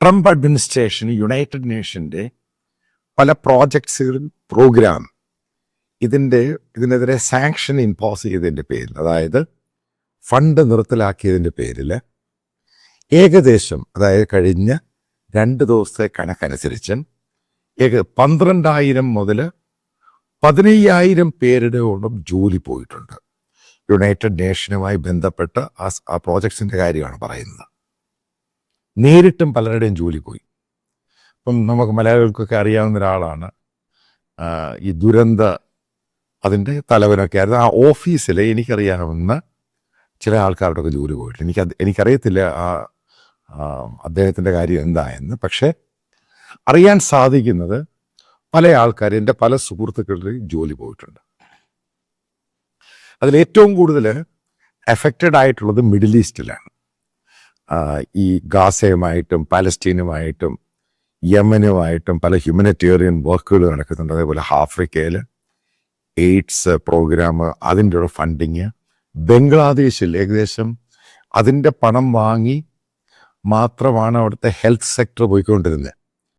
Trump administration United നേഷൻ്റെ പല പ്രോജക്ട്സുകളും programme ഇതിനെതിരെ sanction impose ചെയ്തതിൻ്റെ പേരിൽ, അതായത് ഫണ്ട് നിർത്തലാക്കിയതിൻ്റെ പേരിൽ ഏകദേശം, അതായത് കഴിഞ്ഞ 2 ദിവസത്തെ കണക്കനുസരിച്ച് 12,000 മുതൽ 15,000 പേരുടെ ഓളം ജോലി പോയിട്ടുണ്ട്. യുണൈറ്റഡ് നേഷനുമായി ബന്ധപ്പെട്ട് ആ പ്രോജക്ട്സിൻ്റെ കാര്യമാണ് പറയുന്നത്. നേരിട്ടും പലരുടെയും ജോലി പോയി. ഇപ്പം നമുക്ക് മലയാളികൾക്കൊക്കെ അറിയാവുന്ന ഒരാളാണ് ഈ ദുരന്ത അതിൻ്റെ തലവനൊക്കെ ആയിരുന്നു. ആ ഓഫീസിൽ എനിക്കറിയാവുന്ന ചില ആൾക്കാരുടെയൊക്കെ ജോലി പോയിട്ടുണ്ട്. എനിക്കറിയത്തില്ല അദ്ദേഹത്തിൻ്റെ കാര്യം എന്തായെന്ന്. പക്ഷേ അറിയാൻ സാധിക്കുന്നത് പല ആൾക്കാരും, എൻ്റെ പല സുഹൃത്തുക്കളുടെയും ജോലി പോയിട്ടുണ്ട്. അതിലേറ്റവും കൂടുതൽ എഫക്റ്റഡ് ആയിട്ടുള്ളത് മിഡിൽ ഈസ്റ്റിലാണ്. ഈ ഗാസയുമായിട്ടും പാലസ്റ്റീനുമായിട്ടും യമനുമായിട്ടും പല ഹ്യൂമനിറ്റേറിയൻ വർക്കുകൾ നടക്കുന്നുണ്ട്. അതേപോലെ ആഫ്രിക്കയിൽ എയ്ഡ്സ് പ്രോഗ്രാം, അതിൻ്റെ ഒരു ഫണ്ടിങ്. ബംഗ്ലാദേശിൽ ഏകദേശം അതിൻ്റെ പണം വാങ്ങി മാത്രമാണ് അവിടുത്തെ ഹെൽത്ത് സെക്ടർ പോയിക്കൊണ്ടിരുന്നത്.